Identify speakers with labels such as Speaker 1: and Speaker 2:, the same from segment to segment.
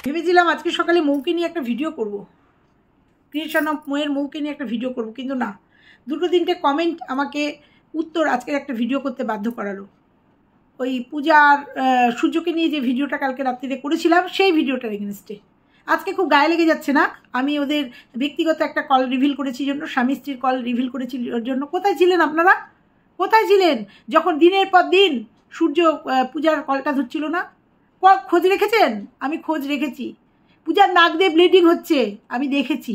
Speaker 1: ভেবেছিলাম আজকে সকালে মৌকে নিয়ে একটা ভিডিও করব, ক্রিয়েশন অফ মৌয়ের মৌকে নিয়ে একটা ভিডিও করব, কিন্তু না, দুটো তিনটে কমেন্ট আমাকে উত্তর আজকের একটা ভিডিও করতে বাধ্য করালো। ওই পূজার সূর্যকে নিয়ে যে ভিডিওটা কালকে রাত্রিতে করেছিলাম সেই ভিডিওটার এগেনস্টে আজকে খুব গায়ে লেগে যাচ্ছে না। আমি ওদের ব্যক্তিগত একটা কল রিভিল করেছি জন্য, স্বামী স্ত্রীর কল রিভিল করেছি জন্য। কোথায় ছিলেন আপনারা? কোথায় ছিলেন যখন দিনের পর দিন সূর্য পূজার কলটা ধরছিল না? খোঁজ রেখেছেন? আমি খোঁজ রেখেছি। পূজার নাক দিয়ে ব্লিডিং হচ্ছে, আমি দেখেছি।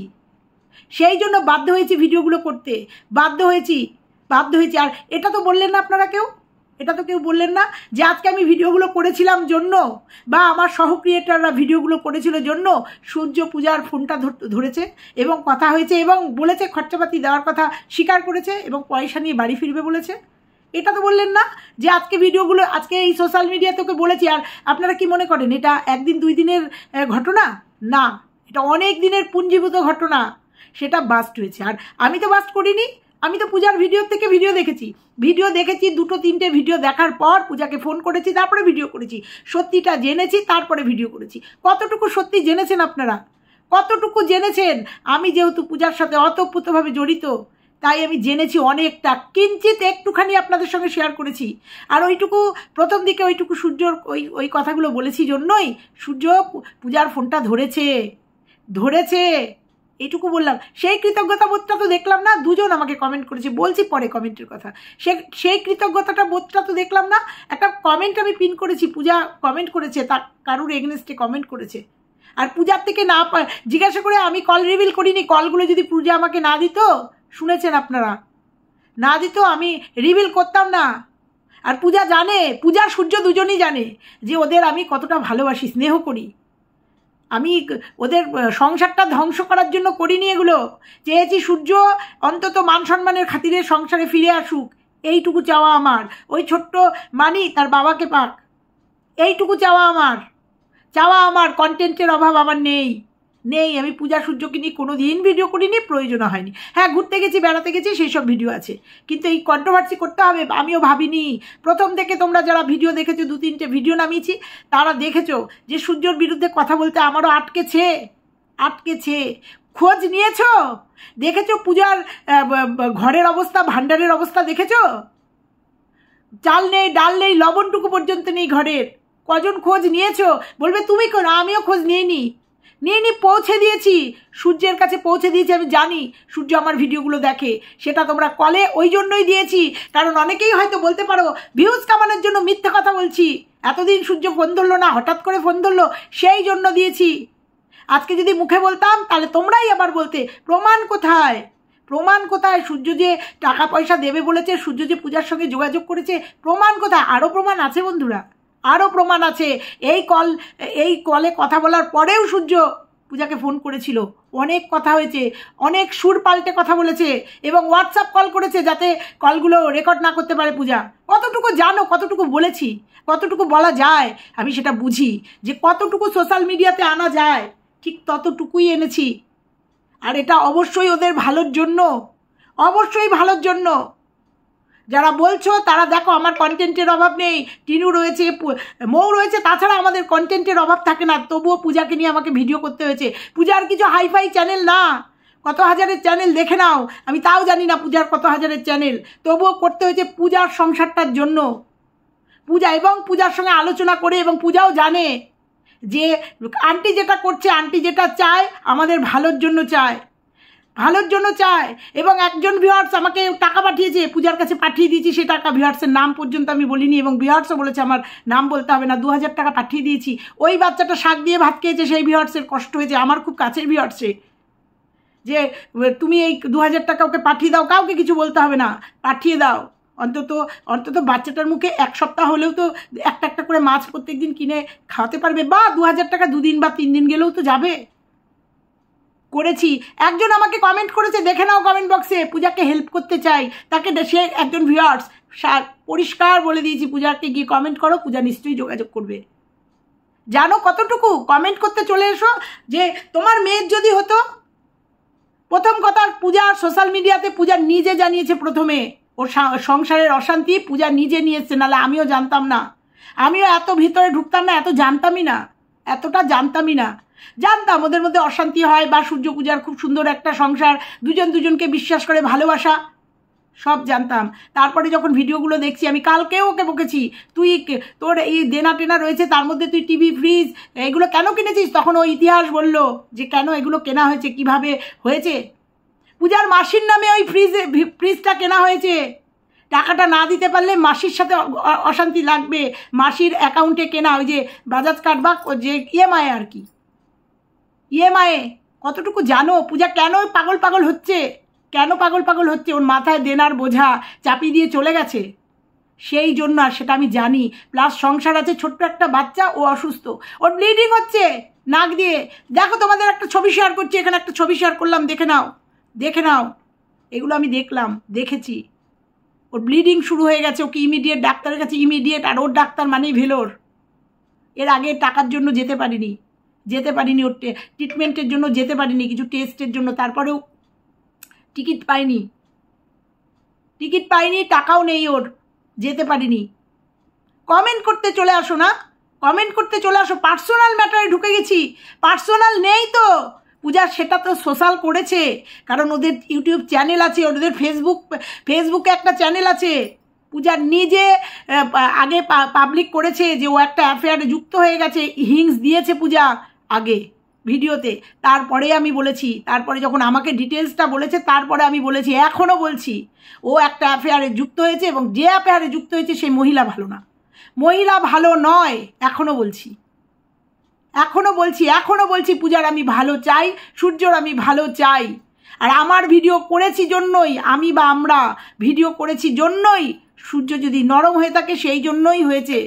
Speaker 1: সেই জন্য বাধ্য হয়েছি ভিডিওগুলো করতে, বাধ্য হয়েছি। আর এটা তো বললেন না আপনারা কেউ, এটা তো কেউ বললেন না যে আজকে আমি ভিডিওগুলো করেছিলাম জন্য, বা আমার সহ ক্রিয়েটাররা ভিডিওগুলো করেছিল জন্য সূর্য পূজার ফোনটা ধরেছে এবং কথা হয়েছে এবং বলেছে খরচাপাতি দেওয়ার কথা স্বীকার করেছে এবং পয়সা নিয়ে বাড়ি ফিরবে বলেছে। এটা তো বললেন না যে আজকে ভিডিওগুলো আজকে এই সোশ্যাল মিডিয়াতে ওকে বলেছি। আর আপনারা কি মনে করেন এটা একদিন দুই দিনের ঘটনা? না, এটা অনেক দিনের পুঞ্জীভূত ঘটনা। সেটা বাস্ট হয়েছে। আর আমি তো বাস্ট করিনি, আমি তো পূজার ভিডিও থেকে ভিডিও দেখেছি। দুটো তিনটে ভিডিও দেখার পর পূজাকে ফোন করেছি, তারপরে ভিডিও করেছি। সত্যিটা জেনেছি, তারপরে ভিডিও করেছি। কতটুকু সত্যি জেনেছেন আপনারা? কতটুকু জেনেছেন? আমি যেহেতু পূজার সাথে অতপ্রতভাবে জড়িত, তাই আমি জেনেছি অনেকটা, কিঞ্চিত একটুখানি আপনাদের সঙ্গে শেয়ার করেছি। আর ওইটুকু প্রথম দিকে ওইটুকু সূর্যর ওই কথাগুলো বলেছি জন্যই সূর্য পূজার ফোনটা ধরেছে এইটুকু বললাম। সেই কৃতজ্ঞতা বোধটা তো দেখলাম না। দুজন আমাকে কমেন্ট করেছে, বলছি পরে কমেন্টের কথা। সেই কৃতজ্ঞতাটা বোধটা তো দেখলাম না। একটা কমেন্ট আমি পিন করেছি, পূজা কমেন্ট করেছে, তার কারুর এগেনস্টে কমেন্ট করেছে। আর পূজার থেকে না জিজ্ঞাসা করে আমি কল রিভিল করিনি। কলগুলো যদি পূজা আমাকে না দিত, শুনেছেন আপনারা, না দিত, আমি রিভিল করতাম না। আর পূজা জানে, পূজার সূর্য দুজনই জানে যে ওদের আমি কতটা ভালোবাসি, স্নেহ করি। আমি ওদের সংসারটা ধ্বংস করার জন্য করিনি এগুলো। চেয়েছি সূর্য অন্তত মান সম্মানের খাতিরে সংসারে ফিরে আসুক, এইটুকু চাওয়া আমার। ওই ছোট্ট মানি তার বাবাকে পাক, এইটুকু চাওয়া আমার। কন্টেন্টের অভাব আমার নেই। আমি পূজা সূর্যকে নিয়ে কোনো দিন ভিডিও করিনি, প্রয়োজন হয়নি। হ্যাঁ, ঘুরতে গেছি, বেড়াতে গেছি, সেই সব ভিডিও আছে, কিন্তু এই কন্ট্রোভার্সি করতে হবে আমিও ভাবিনি। প্রথম থেকে তোমরা যারা ভিডিও দেখেছো, দু তিনটে ভিডিও নামিয়েছি, তারা দেখেছো যে সূর্যর বিরুদ্ধে কথা বলতে আমারও আটকেছে। খোঁজ নিয়েছো, দেখেছো পূজার ঘরের অবস্থা, ভাণ্ডারের অবস্থা দেখেছো? চাল নেই, ডাল নেই, লবণটুকু পর্যন্ত নেই ঘরের। কজন খোঁজ নিয়েছো? বলবে তুমি কেন? আমিও খোঁজ নিয়ে পৌঁছে দিয়েছি, সূর্যের কাছে পৌঁছে দিয়েছি। আমি জানি সূর্য আমার ভিডিওগুলো দেখে, সেটা তোমরা কলে ওই জন্যই দিয়েছি। কারণ অনেকেই হয়তো বলতে পারো ভিউজ কামানোর জন্য মিথ্যা কথা বলছি, এতদিন সূর্য ফোন ধরলো না, হঠাৎ করে ফোন ধরলো, সেই জন্য দিয়েছি। আজকে যদি মুখে বলতাম তাহলে তোমরাই আবার বলতে প্রমাণ কোথায়? সূর্য যে টাকা পয়সা দেবে বলেছে, সূর্য যে পূজার সঙ্গে যোগাযোগ করেছে, প্রমাণ কোথায়? আরও প্রমাণ আছে বন্ধুরা, আরও প্রমাণ আছে। এই কলে কথা বলার পরেও সূর্য পূজাকে ফোন করেছিল, অনেক কথা হয়েছে, অনেক সুর পাল্টে কথা বলেছে এবং হোয়াটসঅ্যাপ কল করেছে যাতে কলগুলো রেকর্ড না করতে পারে পূজা। কতটুকু জানো, কতটুকু বলেছি, কতটুকু বলা যায়, আমি সেটা বুঝি। যে কতটুকু সোশ্যাল মিডিয়াতে আনা যায়, ঠিক ততটুকুই এনেছি। আর এটা অবশ্যই ওদের ভালোর জন্য। যারা বলছো তারা দেখো, আমার কন্টেন্টের অভাব নেই, টিনু রয়েছে, মৌ রয়েছে, তাছাড়া আমাদের কন্টেন্টের অভাব থাকে না। তবুও পূজাকে নিয়ে আমাকে ভিডিও করতে হয়েছে। পূজার কিছু হাইফাই চ্যানেল না, কত হাজারের চ্যানেল দেখে নাও, আমি তাও জানি না পূজার কত হাজারের চ্যানেল, তবুও করতে হয়েছে পূজার সংসারটার জন্য। এবং পূজার সঙ্গে আলোচনা করে, এবং পূজাও জানে যে আন্টি যেটা করছে, আন্টি যেটা চায় আমাদের ভালোর জন্য চায়। এবং একজন ভিউয়ার্স আমাকে টাকা পাঠিয়েছে, পূজার কাছে পাঠিয়ে দিয়েছি, সে টাকা ভিউয়ার্সের নাম পর্যন্ত আমি বলিনি, এবং ভিউয়ার্সও বলেছে আমার নাম বলতে হবে না। 2000 টাকা পাঠিয়ে দিয়েছি। ওই বাচ্চাটা শাক দিয়ে ভাত খেয়েছে, সেই ভিউয়ার্সের কষ্ট হয়েছে, আমার খুব কাছের ভিউয়ার্সে, যে তুমি এই 2000 টাকা ওকে পাঠিয়ে দাও, কাউকে কিছু বলতে হবে না, পাঠিয়ে দাও। অন্তত বাচ্চাটার মুখে এক সপ্তাহ হলেও তো একটা করে মাছ প্রত্যেক দিন কিনে খাওয়াতে পারবে, বা 2000 টাকা 2 দিন বা 3 দিন গেলেও তো যাবে। করেছি। একজন আমাকে কমেন্ট করেছে, দেখে নাও কমেন্ট বক্সে, পূজাকে হেল্প করতে চাই, তাকে সে একজন ভিউয়ার্স, পরিষ্কার বলে দিয়েছি পূজাকে গিয়ে কমেন্ট করো, পূজা নিশ্চয়ই যোগাযোগ করবে। জানো কতটুকু? কমেন্ট করতে চলে এসো। যে তোমার মেয়ের যদি হতো, প্রথম কথা, পূজা সোশ্যাল মিডিয়াতে পূজা নিজে জানিয়েছে, প্রথমে ওর সংসারের অশান্তি পূজা নিজে নিয়ে এসছে, নাহলে আমিও জানতাম না, আমিও এত ভিতরে ঢুকতাম না, এত জানতামই না। এতটা জানতামই না। জানতাম ওদের মধ্যে অশান্তি হয় বা সূর্য পূজার খুব সুন্দর একটা সংসার, দুজন দুজনকে বিশ্বাস করে ভালোবাসা, সব জানতাম। তারপরে যখন ভিডিওগুলো দেখছি, আমি কালকেও ওকে বকেছি, তুই তোর এই দেনা টেনা রয়েছে, তার মধ্যে তুই টিভি ফ্রিজ এগুলো কেন কিনেছিস? তখন ও ইতিহাস বলল যে কেন এগুলো কেনা হয়েছে, কিভাবে হয়েছে। পূজার মাসির নামে ওই ফ্রিজটা কেনা হয়েছে। টাকাটা না দিতে পারলে মাসির সাথে অশান্তি লাগবে। মাসির অ্যাকাউন্টে কেনা, ওই যে বাজাজ কার্ড বা যে ইএমআই আর কি, ইএমআই। কতটুকু জানো পূজা কেন পাগল পাগল হচ্ছে? কেন পাগল পাগল হচ্ছে? ওর মাথায় দেনার বোঝা চাপিয়ে দিয়ে চলে গেছে, সেই জন্য। আর সেটা আমি জানি। প্লাস সংসার আছে, ছোট্ট একটা বাচ্চা, ও অসুস্থ, ওর ব্লিডিং হচ্ছে নাক দিয়ে। দেখো তোমাদের একটা ছবি শেয়ার করছি, এখানে একটা ছবি শেয়ার করলাম, দেখে নাও, দেখে নাও। এগুলো আমি দেখলাম, দেখেছি। ওর ব্লিডিং শুরু হয়ে গেছে, ওকে ইমিডিয়েট ডাক্তারের কাছে, ইমিডিয়েট। আর ওর ডাক্তার মানেই ভেলোর। এর আগে টাকার জন্য যেতে পারিনি, ওর ট্রিটমেন্টের জন্য যেতে পারিনি, কিছু টেস্টের জন্য। তারপরেও টিকিট পাইনি, টাকাও নেই ওর, যেতে পারিনি। কমেন্ট করতে চলে আসো না, কমেন্ট করতে চলে আসো। পার্সোনাল ম্যাটারে ঢুকে গেছি। পার্সোনাল নেই তো পূজা, সেটা তো সোশ্যাল করেছে, কারণ ওদের ইউটিউব চ্যানেল আছে, ওদের ফেসবুকে একটা চ্যানেল আছে। পূজা নিজে আগে পাবলিক করেছে যে ও একটা অ্যাফেয়ারে যুক্ত হয়ে গেছে, হিংস দিয়েছে পূজা আগে ভিডিওতে। তারপরে আমি বলেছি, তারপরে যখন আমাকে ডিটেলসটা বলেছে, তারপরে আমি বলেছি, এখনও বলছি, ও একটা অ্যাফেয়ারে যুক্ত হয়েছে, এবং যে অ্যাফেয়ারে যুক্ত হয়েছে সেই মহিলা ভালো না, মহিলা ভালো নয়। এখনও বলছি পূজার আমি ভালো চাই, সূর্যর আমি ভালো চাই। আর আমার ভিডিও করেছি জন্যই, আমরা ভিডিও করেছি জন্যই, সূর্য যদি নরম হয়ে থাকে সেই জন্যই হয়েছে।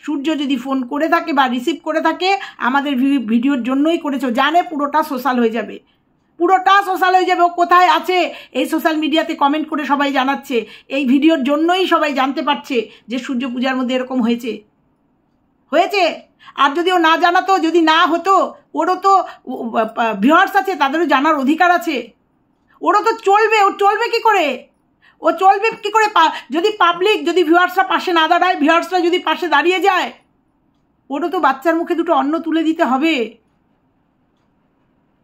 Speaker 1: সূর্য যদি ফোন করে থাকে বা রিসিভ করে থাকে, আমাদের ভিডিওর জন্যই করেছে। জানে পুরোটা সোশ্যাল হয়ে যাবে, ও কোথায় আছে এই সোশ্যাল মিডিয়াতে কমেন্ট করে সবাই জানাচ্ছে। এই ভিডিওর জন্যই সবাই জানতে পারছে যে সূর্য পূজার মধ্যে এরকম হয়েছে। আর যদি ও না জানাতো, যদি না হতো, ওরও তো ভিউয়ার্স আছে, তাদেরও জানার অধিকার আছে। ওরও তো চলবে, ও চলবে কি করে? যদি পাবলিক, যদি ভিউয়ার্সরা পাশে না দাঁড়ায়, ভিউয়ার্সরা যদি পাশে দাঁড়িয়ে যায়, ওরও তো বাচ্চার মুখে দুটো অন্ন তুলে দিতে হবে।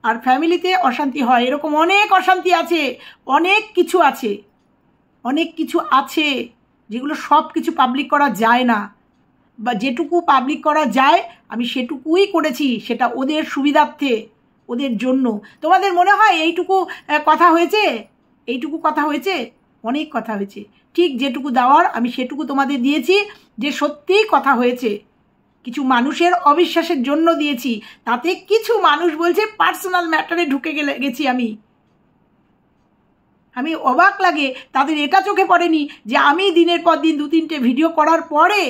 Speaker 1: আর ফ্যামিলিতে অশান্তি হয়, এরকম অনেক অশান্তি আছে, অনেক কিছু আছে যেগুলো সব কিছু পাবলিক করা যায় না, বা যেটুকু পাবলিক করা যায় আমি সেটুকুই করেছি, সেটা ওদের সুবিধার্থে, ওদের জন্য। তোমাদের মনে হয় এইটুকু কথা হয়েছে? অনেক কথা হয়েছে। ঠিক যেটুকু দেওয়ার আমি সেটুকু তোমাদের দিয়েছি, যে সত্যিই কথা হয়েছে। কিছু মানুষের অবিশ্বাসের জন্য দিয়েছি, তাতে কিছু মানুষ বলছে পার্সোনাল ম্যাটারে ঢুকে গেছি আমি অবাক লাগে। তাদের এটা চোখে পড়েনি যে আমি দিনের পর দিন 2-3টে ভিডিও করার পরে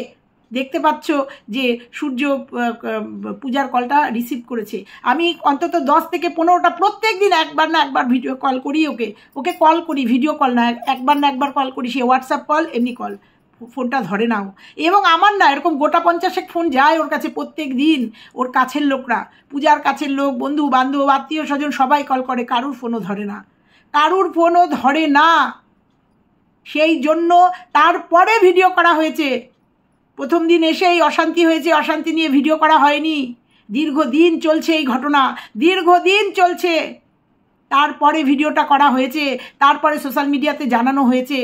Speaker 1: দেখতে পাচ্ছ যে সূর্য পূজার কলটা রিসিভ করেছে। আমি অন্তত 10 থেকে 15টা প্রত্যেক দিন একবার না একবার ভিডিও কল করি, ওকে কল করি, ভিডিও কল না, একবার না একবার কল করি, সে হোয়াটসঅ্যাপ কল, এমনি কল। ফোনটা ধরে নাও। এবং আমার না এরকম গোটা 50 ফোন যায় ওর কাছে প্রত্যেক দিন। ওর কাছের লোকরা, পূজার কাছের লোক, বন্ধু বান্ধব, আত্মীয় স্বজন সবাই কল করে, কারুর ফোনও ধরে না। সেই জন্য তারপরে ভিডিও করা হয়েছে। প্রথম দিন এসেই অশান্তি হয়েছে, অশান্তি নিয়ে ভিডিও করা হয়নি। দীর্ঘদিন চলছে এই ঘটনা, তারপরে ভিডিওটা করা হয়েছে, তারপরে সোশ্যাল মিডিয়াতে জানানো হয়েছে।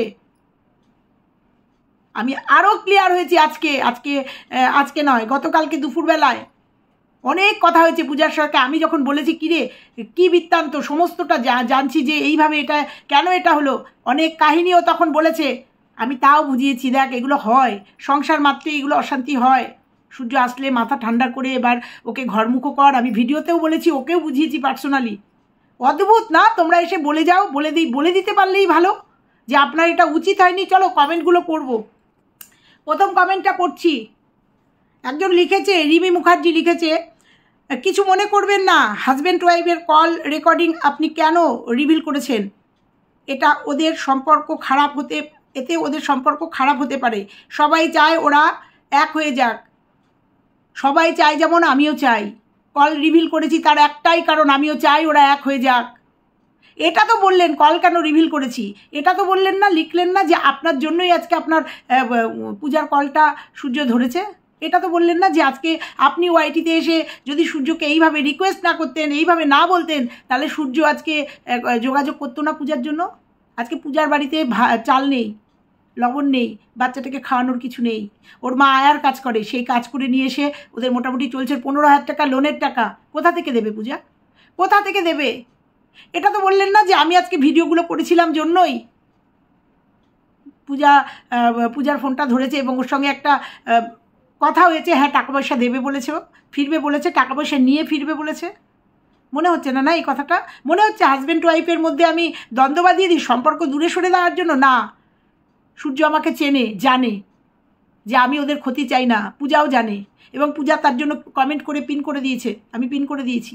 Speaker 1: আমি আরও ক্লিয়ার হয়েছি আজকে নয়, গতকালকে দুপুরবেলায় অনেক কথা হয়েছে পূজার সঙ্গে। আমি যখন বলেছি কি বৃত্তান্ত, সমস্তটা জানছি যে এইভাবে এটা কেন এটা হলো, অনেক কাহিনীও তখন বলেছে। আমি তাও বুঝিয়েছি, দেখ এগুলো হয়, সংসার মাত্রই এগুলো অশান্তি হয়। সূর্য আসলে মাথা ঠান্ডা করে এবার ওকে ঘরমুখো কর। আমি ভিডিওতেও বলেছি, ওকেও বুঝিয়েছি পার্সোনালি। অদ্ভুত না? তোমরা এসে বলে যাও, বলে দিতে পারলেই ভালো যে আপনার এটা উচিত হয়নি। চলো কমেন্টগুলো পড়ব। প্রথম কমেন্টটা পড়ছি। একজন লিখেছে, রিমি মুখার্জি লিখেছে, কিছু মনে করবেন না, হাজব্যান্ড ওয়াইফের কল রেকর্ডিং আপনি কেন রিভিল করেছেন? এতে ওদের সম্পর্ক খারাপ হতে পারে। সবাই চায় ওরা এক হয়ে যাক, সবাই চায়, যেমন আমিও চাই। কল রিভিল করেছি তার একটাই কারণ, আমিও চাই ওরা এক হয়ে যাক। এটা তো বললেন, কল কেন রিভিল করেছি এটা তো বললেন না, লিখলেন না যে আপনার জন্যই আজকে আপনার পূজার কলটা সূর্য ধরেছে। এটা তো বললেন না যে আজকে আপনি ওয়াইটিতে এসে যদি সূর্যকে এইভাবে রিকোয়েস্ট না করতেন, এইভাবে না বলতেন, তাহলে সূর্য আজকে যোগাযোগ করতো না পূজার জন্য। আজকে পূজার বাড়িতে চাল নেই, লবণ নেই, বাচ্চাটাকে খাওয়ানোর কিছু নেই, ওর মা আয়ার কাজ করে, সেই কাজ করে নিয়ে এসে ওদের মোটামুটি চলছে 15,000 টাকা লোনের টাকা। কোথা থেকে দেবে পূজা? কোথা থেকে দেবে? এটা তো বললেন না যে আমি আজকে ভিডিওগুলো করেছিলাম জন্যই পূজার ফোনটা ধরেছে এবং ওর সঙ্গে একটা কথা হয়েছে, হ্যাঁ টাকা পয়সা দেবে বলেছে, ফিরবে বলেছে, টাকা পয়সা নিয়ে ফিরবে বলেছে। মনে হচ্ছে না না এই কথাটা? মনে হচ্ছে হাজব্যান্ড ওয়াইফের মধ্যে আমি দ্বন্দ্ব বাঁধিয়ে দিই সম্পর্ক দূরে সরে দেওয়ার জন্য? না, সূর্য আমাকে চেনে, জানে যে আমি ওদের ক্ষতি চাই না, পূজাও জানে, এবং পূজা তার জন্য কমেন্ট করে পিন করে দিয়েছে, আমি পিন করে দিয়েছি।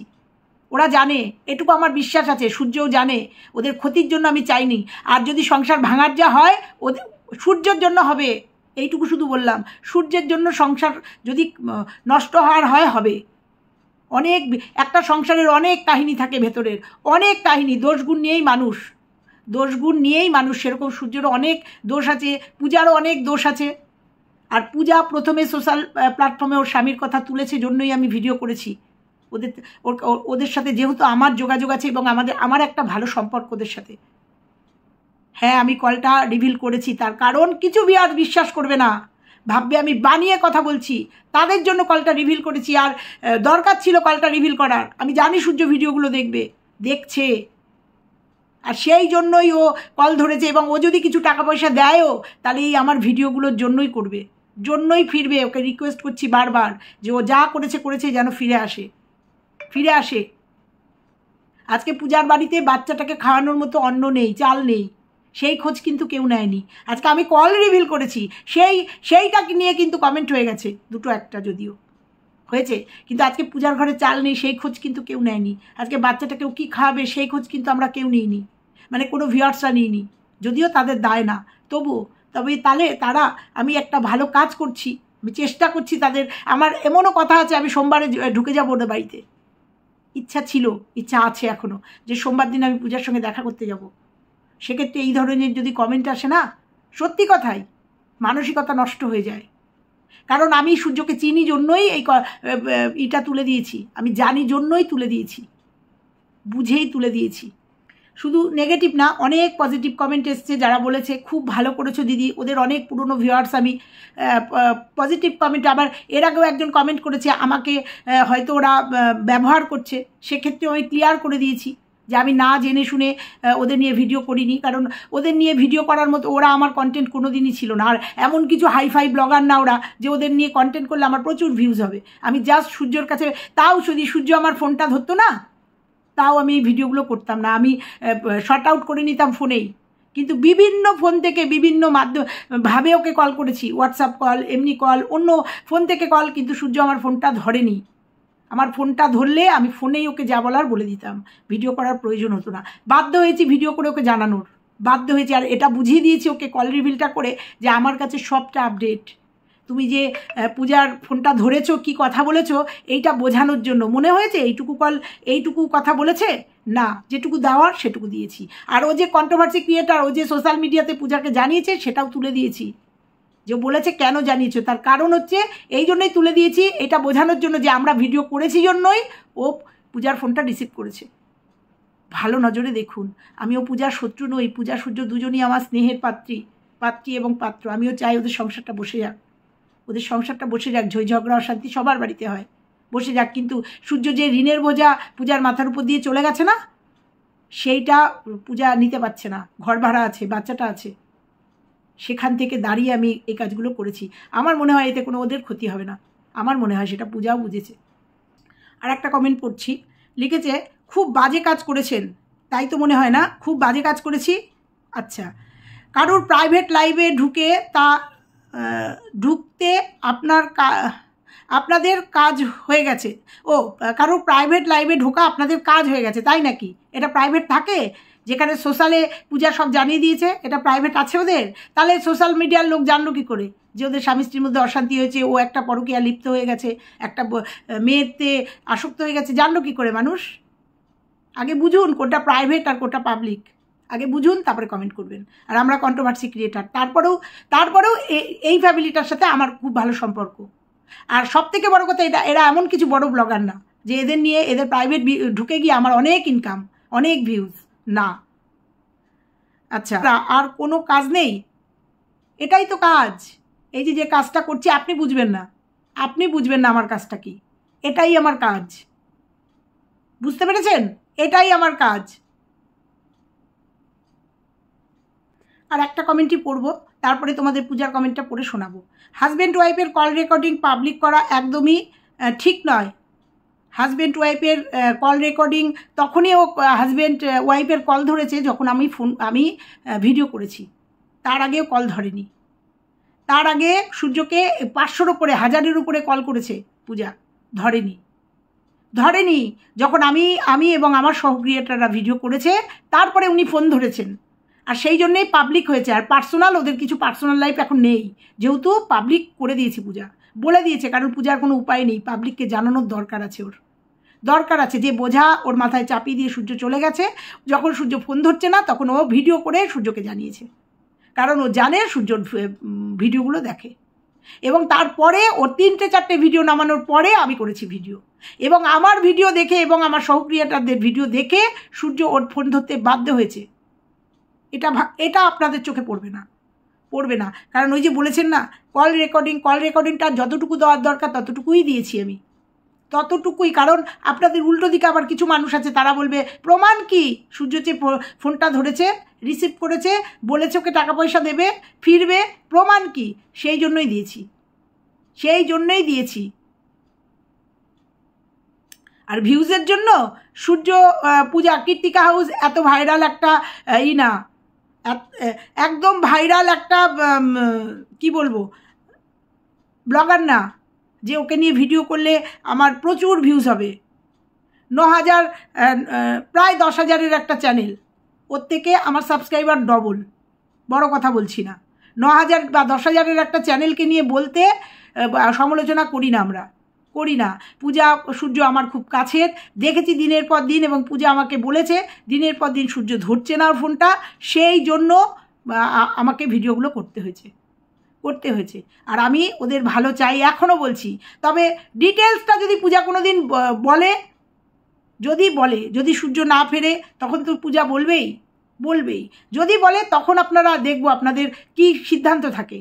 Speaker 1: ওরা জানে, এটুকু আমার বিশ্বাস আছে, সূর্যও জানে ওদের ক্ষতির জন্য আমি চাইনি। আর যদি সংসার ভাঙার যা হয় ওদের সূর্যের জন্য হবে, এইটুকু শুধু বললাম। সূর্যের জন্য সংসার যদি নষ্ট হওয়ার হয় হবে। অনেক একটা সংসারের অনেক কাহিনী থাকে ভেতরের, অনেক কাহিনী, দোষগুণ নিয়েই মানুষ, দোষগুণ নিয়েই মানুষ। সেরকম সূর্যেরও অনেক দোষ আছে, পূজারও অনেক দোষ আছে। আর পূজা প্রথমে সোশ্যাল প্ল্যাটফর্মে ওর স্বামীর কথা তুলেছে জন্যই আমি ভিডিও করেছি। ওদের সাথে যেহেতু আমার যোগাযোগ আছে এবং আমার একটা ভালো সম্পর্ক ওদের সাথে। হ্যাঁ, আমি কলটা রিভিল করেছি, তার কারণ কিছু ভিউয়ার বিশ্বাস করবে না, ভাববে আমি বানিয়ে কথা বলছি, তাদের জন্য কলটা রিভিল করেছি। আর দরকার ছিল কলটা রিভিল করার, আমি জানি সূর্য ভিডিওগুলো দেখছে, আর সেই জন্যই ও কল ধরেছে। এবং ও যদি কিছু টাকা পয়সা দেয়ও, তাহলে এই আমার ভিডিওগুলোর জন্যই করবে, জন্যই ফিরবে। ওকে রিকোয়েস্ট করছি বারবার যে ও যা করেছে যেন ফিরে আসে। আজকে পূজার বাড়িতে বাচ্চাটাকে খাওয়ানোর মতো অন্ন নেই, চাল নেই, সেই খোঁজ কিন্তু কেউ নেয়নি। আজকে আমি কল রিভিল করেছি, সেইটাকে নিয়ে কিন্তু কমেন্ট হয়ে গেছে, দুটো একটা যদিও হয়েছে, কিন্তু আজকে পূজার ঘরে চাল নেই সেই খোঁজ কিন্তু কেউ নেয়নি। আজকে বাচ্চাটাকেও কী খাওয়াবে সেই খোঁজ কিন্তু আমরা কেউ নিইনি, মানে কোনো ভিউয়ার্সরা নিইনি, যদিও তাদের দায় না, তবে তাহলে তারা, আমি একটা ভালো কাজ করছি, আমি চেষ্টা করছি তাদের। আমার এমনও কথা আছে আমি সোমবারে ঢুকে যাবো ওদের বাড়িতে, ইচ্ছা আছে এখনও, যে সোমবার দিন আমি পূজার সঙ্গে দেখা করতে যাব। সেক্ষেত্রে এই ধরনের যদি কমেন্ট আসে না, সত্যি কথাই মানসিকতা নষ্ট হয়ে যায়। কারণ আমি সূর্যকে চিনি জন্যই এটা তুলে দিয়েছি, আমি জানি জন্যই তুলে দিয়েছি, বুঝেই তুলে দিয়েছি। শুধু নেগেটিভ না, অনেক পজিটিভ কমেন্ট এসছে, যারা বলেছে খুব ভালো করেছো দিদি। ওদের অনেক পুরনো ভিউয়ার্স, আমি পজিটিভ কমেন্ট। আবার এর আগেও একজন কমেন্ট করেছে আমাকে হয়তো ওরা ব্যবহার করছে, সেক্ষেত্রে আমি ক্লিয়ার করে দিয়েছি যে আমি না জেনে শুনে ওদের নিয়ে ভিডিও করিনি, কারণ ওদের নিয়ে ভিডিও করার মতো ওরা আমার কন্টেন্ট কোনো দিনই ছিল না। আর এমন কিছু হাইফাই ব্লগার না ওরা যে ওদের নিয়ে কন্টেন্ট করলে আমার প্রচুর ভিউজ হবে। আমি জাস্ট সূর্যর কাছে, তাও যদি সূর্য আমার ফোনটা ধরতো না, তাও আমি এই ভিডিওগুলো করতাম না, আমি শর্ট আউট করে নিতাম ফোনেই। কিন্তু বিভিন্ন ফোন থেকে বিভিন্ন ভাবে ওকে কল করেছি, হোয়াটসঅ্যাপ কল, এমনি কল, অন্য ফোন থেকে কল, কিন্তু সূর্য আমার ফোনটা ধরেনি। আমার ফোনটা ধরলে আমি ফোনেই ওকে যা বলার বলে দিতাম, ভিডিও করার প্রয়োজন হতো না। বাধ্য হয়েছি ভিডিও করে ওকে জানানোর, বাধ্য হয়েছি। আর এটা বুঝিয়ে দিয়েছি ওকে কল রিভিলটা করে যে আমার কাছে সবটা আপডেট। তুমি যে পূজার ফোনটা ধরেছো, কি কথা বলেছো, এইটা বোঝানোর জন্য। মনে হয়েছে এইটুকু কথা বলেছে না, যেটুকু দেওয়ার সেটুকু দিয়েছি। আর ও যে কন্ট্রোভার্সি ক্রিয়েটার, ও যে সোশ্যাল মিডিয়াতে পূজাকে জানিয়েছে, সেটাও তুলে দিয়েছি। যে বলেছে কেন জানিয়েছো, তার কারণ হচ্ছে এই জন্যই তুলে দিয়েছি, এটা বোঝানোর জন্য যে আমরা ভিডিও করেছি জন্যই ও পূজার ফোনটা রিসিভ করেছে। ভালো নজরে দেখুন, আমিও পূজার শত্রু নই, পূজা সূর্য দুজনই আমার স্নেহের পাত্রী এবং পাত্র। আমিও চাই ওদের সংসারটা বসে যাক, ঝই ঝগড়া অশান্তি সবার বাড়িতে হয়, বসে যাক। কিন্তু সূর্য যে ঋণের বোঝা পূজার মাথার উপর দিয়ে চলে গেছে না, সেইটা পূজা নিতে পারছে না, ঘর ভাড়া আছে, বাচ্চাটা আছে, সেখান থেকে দাঁড়িয়ে আমি এই কাজগুলো করেছি। আমার মনে হয় এতে কোনো ওদের ক্ষতি হবে না, আমার মনে হয় সেটা পূজাও বুঝেছে। আর একটা কমেন্ট পড়ছি, লিখেছে খুব বাজে কাজ করেছেন, তাই তো মনে হয় না খুব বাজে কাজ করেছি। আচ্ছা, কারোর প্রাইভেট লাইভে ঢুকতে আপনাদের কাজ হয়ে গেছে। কারোর প্রাইভেট লাইভে ঢোকা আপনাদের কাজ হয়ে গেছে, তাই নাকি? এটা প্রাইভেট থাকে, যেখানে সোশ্যালে পূজা সব জানিয়ে দিয়েছে, এটা প্রাইভেট আছে ওদের। তাহলে সোশ্যাল মিডিয়ার লোক জানলো কী করে যে ওদের স্বামী স্ত্রীর মধ্যে অশান্তি হয়েছে, ও একটা পরকীয়া লিপ্ত হয়ে গেছে, একটা মেয়েতে আসক্ত হয়ে গেছে, জানলো কী করে মানুষ? আগে বুঝুন কোনটা প্রাইভেট আর কোনটা পাবলিক, আগে বুঝুন, তারপরে কমেন্ট করবেন। আর আমরা কন্ট্রোভার্সি ক্রিয়েটার, তারপরেও এই ফ্যামিলিটার সাথে আমার খুব ভালো সম্পর্ক, আর সবথেকে বড় কথা, এরা এমন কিছু বড় ব্লগার না যে এদের নিয়ে এদের প্রাইভেট ঢুকে গিয়ে আমার অনেক ইনকাম, অনেক ভিউজ, না। আচ্ছা, আর কোনো কাজ নেই? এটাই তো কাজ। এই যে কাজটা করছি আপনি বুঝবেন না, আমার কাজটা কি। এটাই আমার কাজ, বুঝতে পেরেছেন? এটাই আমার কাজ। আর একটা কমেন্টই পড়বো, তারপরে তোমাদের পূজার কমেন্টটা পড়ে শোনাবো। হাজব্যান্ড ওয়াইফের কল রেকর্ডিং পাবলিক করা একদমই ঠিক নয়। হাজব্যান্ড ওয়াইফের কল রেকর্ডিং তখনই ও হাজব্যান্ড ওয়াইফের কল ধরেছে যখন আমি ভিডিও করেছি, তার আগেও কল ধরেনি। তার আগে সূর্যকে 500-র উপরে, 1000-এর উপরে কল করেছে পূজা, ধরেনি। যখন আমি এবং আমার সহক্রিয়েটাররা ভিডিও করেছে তারপরে উনি ফোন ধরেছেন, আর সেই জন্যেই পাবলিক হয়েছে। আর পার্সোনাল, ওদের কিছু পার্সোনাল লাইফ এখন নেই, যেহেতু পাবলিক করে দিয়েছি পূজা, বলে দিয়েছে, কারণ পূজার কোনো উপায় নেই, পাবলিককে জানানোর দরকার আছে, দরকার আছে। যে বোঝা ওর মাথায় চাপিয়ে দিয়ে সূর্য চলে গেছে, যখন সূর্য ফোন ধরছে না তখন ও ভিডিও করে সূর্যকে জানিয়েছে, কারণ ও জানে সূর্যর ভিডিওগুলো দেখে। এবং তারপরে ও 3-4টে ভিডিও নামানোর পরে আমি করেছি ভিডিও, এবং আমার ভিডিও দেখে এবং আমার সহক্রিয়েটারদের ভিডিও দেখে সূর্য ওর ফোন ধরতে বাধ্য হয়েছে। এটা আপনাদের চোখে পড়বে না, কারণ ওই যে বলেছেন না, কল রেকর্ডিংটা যতটুকু দেওয়ার দরকার ততটুকুই দিয়েছি আমি, ততটুকুই। কারণ আপনাদের উল্টো দিকে আবার কিছু মানুষ আছে, তারা বলবে প্রমাণ কি, সূর্য যে ফোনটা ধরেছে, রিসিভ করেছে, বলেছে ওকে টাকা পয়সা দেবে, ফিরবে, প্রমাণ কি? সেই জন্যই দিয়েছি। আর ভিউজের জন্য সূর্য পূজা কীর্তিকা হাউস এত ভাইরাল একটা না, একদম ভাইরাল একটা কি বলবো ব্লগার না যে ওকে নিয়ে ভিডিও করলে আমার প্রচুর ভিউজ হবে। 9000, প্রায় 10,000-এর একটা চ্যানেল, ওর থেকে আমার সাবস্ক্রাইবার ডবল, বড় কথা বলছি না। 9000 বা 10,000-এর একটা চ্যানেলকে নিয়ে বলতে সমালোচনা করি না। পূজা সূর্য আমার খুব কাছের, দেখেছি দিনের পর দিন, এবং পূজা আমাকে বলেছে দিনের পর দিন সূর্য ধরছে না ওর ফোনটা, সেই জন্য আমাকে ভিডিওগুলো করতে হয়েছে। আর আমি ওদের ভালো চাই, এখনও বলছি। তবে ডিটেলসটা যদি পূজা কোনো দিন যদি সূর্য না ফেরে তখন তো পূজা বলবেই। যদি বলে তখন আপনারা দেখবো আপনাদের কি সিদ্ধান্ত থাকে।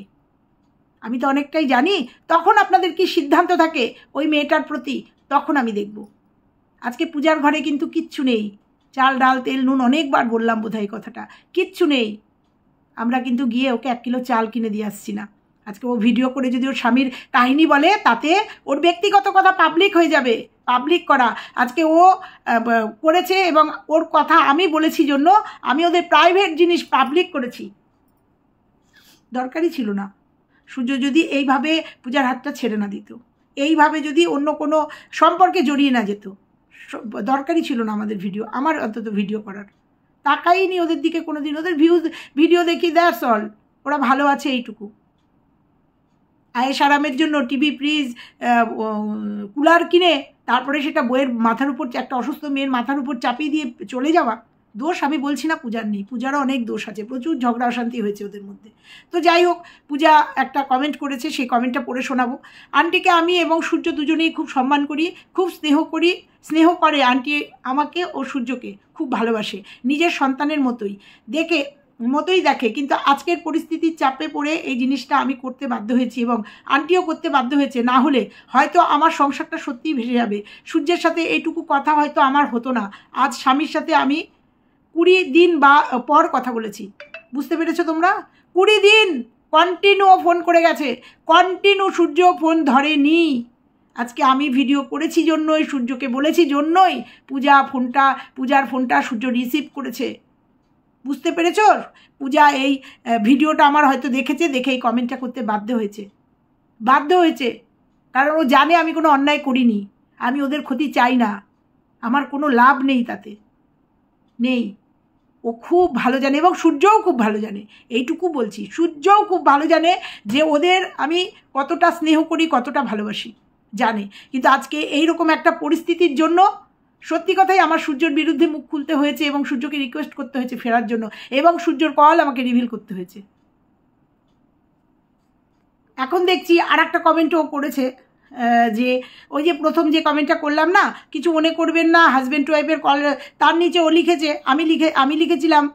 Speaker 1: আমি তো অনেকটাই জানি, তখন আপনাদের কি সিদ্ধান্ত থাকে ওই মেয়েটার প্রতি, তখন আমি দেখব। আজকে পূজার ঘরে কিন্তু কিচ্ছু নেই, চাল ডাল তেল নুন, অনেকবার বললাম বোধহয় কথাটা, কিচ্ছু নেই। আমরা কিন্তু গিয়ে ওকে 1 কিলো চাল কিনে দিয়ে আসছি না। আজকে ও ভিডিও করে যদি ওর স্বামীর কাহিনী বলে, তাতে ওর ব্যক্তিগত কথা পাবলিক হয়ে যাবে। পাবলিক করা, আজকে ও করেছে এবং ওর কথা আমি বলেছি জন্য আমি ওদের প্রাইভেট জিনিস পাবলিক করেছি, দরকারই ছিল না। সূর্য যদি এইভাবে পূজার হাতটা ছেড়ে না দিত, এইভাবে যদি অন্য কোনো সম্পর্কে জড়িয়ে না যেত, দরকারই ছিল না আমাদের আমার অন্তত ভিডিও করার। তাকাইনি ওদের দিকে কোনো দিন, ওদের ভিডিও দেখি, দ্যাটস অল, ওরা ভালো আছে এইটুকু। আয়েশ আরামের জন্য টিভি, ফ্রিজ, কুলার কিনে তারপরে সেটা বইয়ের মাথার উপর, একটা অসুস্থ মেয়ের মাথার উপর চাপিয়ে দিয়ে চলে যাওয়া, দোষ আমি বলছি না পূজার নেই, পূজারও অনেক দোষ আছে, প্রচুর ঝগড়া অশান্তি হয়েছে ওদের মধ্যে। তো যাই হোক, পূজা একটা কমেন্ট করেছে, সেই কমেন্টটা পড়ে শোনাবো। আন্টিকে আমি এবং সূর্য দুজনেই খুব সম্মান করি, খুব স্নেহ করে আন্টি আমাকে ও সূর্যকে খুব ভালোবাসে, নিজের সন্তানের মতোই দেখে। কিন্তু আজকের পরিস্থিতির চাপে পড়ে এই জিনিসটা আমি করতে বাধ্য হয়েছি এবং আন্টিও করতে বাধ্য হয়েছে, না হলে হয়তো আমার সংসারটা সত্যিই ভেসে যাবে। সূর্যের সাথে এইটুকু কথা হয়তো আমার হতো না। আজ স্বামীর সাথে আমি 20 দিন পর কথা বলেছি, বুঝতে পেরেছো তোমরা? 20 দিন কন্টিনিউ ফোন করে গেছে, কন্টিনিউ সূর্য ফোন ধরেনি। আজকে আমি ভিডিও করেছি জন্যই, সূর্যকে বলেছি জন্যই পূজার ফোনটা সূর্য রিসিভ করেছে, বুঝতে পেরেছ? পূজা এই ভিডিওটা আমার হয়তো দেখেছে, দেখে এই কমেন্টটা করতে বাধ্য হয়েছে, কারণ ও জানে আমি কোনো অন্যায় করিনি, আমি ওদের ক্ষতি চাই না, আমার কোনো লাভ নেই তাতে, নেই। ও খুব ভালো জানে এবং সূর্যও খুব ভালো জানে, এইটুকু বলছি, সূর্যও খুব ভালো জানে যে ওদের আমি কতটা স্নেহ করি, কতটা ভালোবাসি, জানে। কিন্তু আজকে এইরকম একটা পরিস্থিতির জন্য সত্যি কথাই আমার সূর্যর বিরুদ্ধে মুখ খুলতে হয়েছে এবং সূর্যকে রিকোয়েস্ট করতে হয়েছে ফেরার জন্য, এবং সূর্যর কল আমাকে রিভিল করতে হয়েছে। এখন দেখছি আর একটা কমেন্ট ও করেছে, যে ওই যে প্রথম যে কমেন্টটা করলাম না, কিছু মনে করবেন না, হাজব্যান্ড ওয়াইফের কল, তার নিচে ও লিখেছে, আমি লিখেছিলাম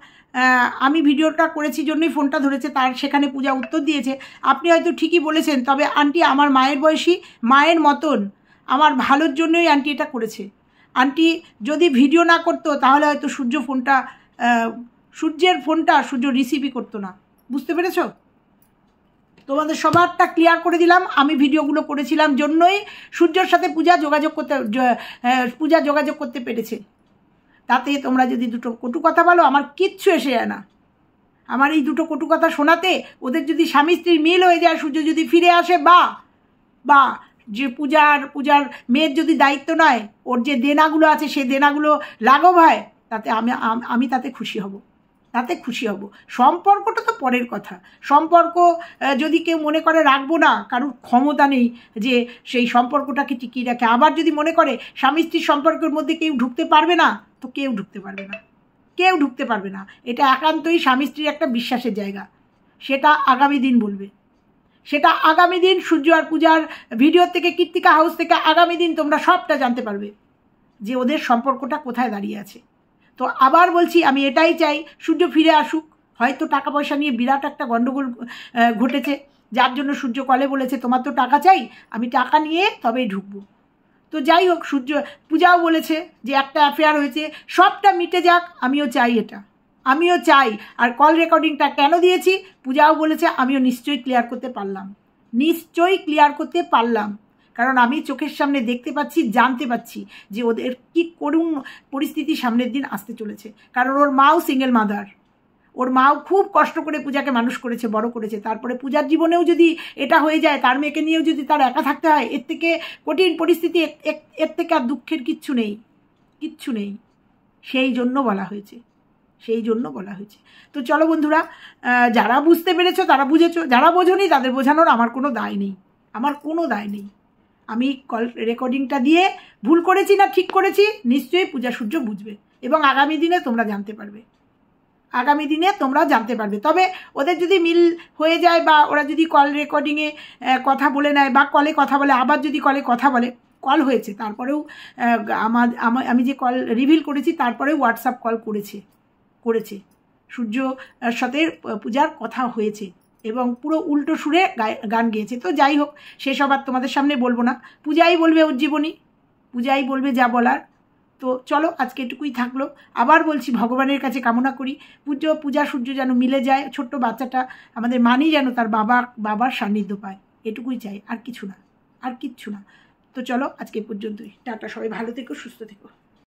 Speaker 1: আমি ভিডিওটা করেছি জন্যই ফোনটা ধরেছে, তার সেখানে পূজা উত্তর দিয়েছে, আপনি হয়তো ঠিকই বলেছেন, তবে আন্টি আমার মায়ের বয়সী, মায়ের মতন, আমার ভালোর জন্যই আন্টি এটা করেছে। আন্টি যদি ভিডিও না করতো তাহলে হয়তো সূর্যের ফোনটা সূর্য রিসিভই করতো না। বুঝতে পেরেছো? তোমাদের সবারটা ক্লিয়ার করে দিলাম। আমি ভিডিওগুলো করেছিলাম জন্যই সূর্যর সাথে পূজা যোগাযোগ করতে পেরেছে। তাতে তোমরা যদি দুটো কটু কথা বলো, আমার কিচ্ছু এসে যায় না। আমার এই দুটো কটু কথা শোনাতে ওদের যদি স্বামী স্ত্রীর মিল হয়ে যায়, সূর্য যদি ফিরে আসে, বা যে পূজার মেয়ের যদি দায়িত্ব নয়, ওর যে দেনাগুলো আছে সেই দেনাগুলো লাঘব হয়, তাতে আমি তাতে খুশি হব। সম্পর্কটা তো পরের কথা। সম্পর্ক যদি কেউ মনে করে রাখবো না, কারোর ক্ষমতা নেই যে সেই সম্পর্কটাকে টিকিয়ে রাখে। আবার যদি মনে করে স্বামী স্ত্রীর সম্পর্কের মধ্যে কেউ ঢুকতে পারবে না, তো কেউ ঢুকতে পারবে না। এটা একান্তই স্বামী স্ত্রীর একটা বিশ্বাসের জায়গা। সেটা আগামী দিন বলবে। সূর্য আর পূজার ভিডিও থেকে, কৃত্তিকা হাউস থেকে আগামী দিন তোমরা সবটা জানতে পারবে যে ওদের সম্পর্কটা কোথায় দাঁড়িয়ে আছে। তো আবার বলছি, আমি এটাই চাই সূর্য ফিরে আসুক। হয়তো টাকা পয়সা নিয়ে বিরাট একটা গণ্ডগোল ঘটেছে, যার জন্য সূর্য কলে বলেছে তোমার তো টাকা চাই, আমি টাকা নিয়ে তবেই ঢুকবো। তো যাই হোক, পূজাও বলেছে যে একটা অ্যাফেয়ার হয়েছে, সবটা মিটে যাক, আমিও চাই। আর কল রেকর্ডিংটা কেন দিয়েছি পূজাও বলেছে, আমিও নিশ্চয়ই ক্লিয়ার করতে পারলাম। কারণ আমি চোখের সামনে দেখতে পাচ্ছি, জানতে পাচ্ছি যে ওদের কি করুণ পরিস্থিতি সামনের দিন আসতে চলেছে। কারণ ওর মাও সিঙ্গেল মাদার, ওর মাও খুব কষ্ট করে পূজাকে মানুষ করেছে, বড় করেছে। তারপরে পূজার জীবনেও যদি এটা হয়ে যায়, তার মেয়েকে নিয়েও যদি তার একা থাকতে হয়, এর থেকে কঠিন পরিস্থিতি, এর থেকে আর দুঃখের কিচ্ছু নেই। সেই জন্য বলা হয়েছে। তো চলো বন্ধুরা, যারা বুঝতে পেরেছো তারা বুঝেছো, যারা বোঝোনি তাদের বোঝানোর আমার কোনো দায় নেই। আমি কল রেকর্ডিংটা দিয়ে ভুল করেছি না ঠিক করেছি নিশ্চয়ই পূজা সূর্য বুঝবে, এবং আগামী দিনে তোমরা জানতে পারবে। তবে ওদের যদি মিল হয়ে যায়, বা ওরা যদি কল রেকর্ডিংয়ে কথা বলে নেয়, বা কলে কথা বলে, আবার যদি কলে কথা বলে, কল হয়েছে তারপরেও আমি যে কল রিভিল করেছি তারপরেও হোয়াটসঅ্যাপ কল করেছে সূর্যর সাথে পূজার কথা হয়েছে, এবং পুরো উল্টো সুরে গান গেয়েছে। তো যাই হোক, সেসব আর তোমাদের সামনে বলবো না, পূজাই বলবে উজ্জীবনী, পূজাই বলবে যা বলার। তো চলো, আজকে এটুকুই থাকলো। আবার বলছি, ভগবানের কাছে কামনা করি পূজা সূর্য যেন মিলে যায়, ছোট্ট বাচ্চাটা আমাদের মানি যেন তার বাবার সান্নিধ্য পায়, এটুকুই চাই, আর কিচ্ছু না। তো চলো, আজকে পর্যন্তই। টাটা, সবাই ভালো থেকো, সুস্থ থেকো।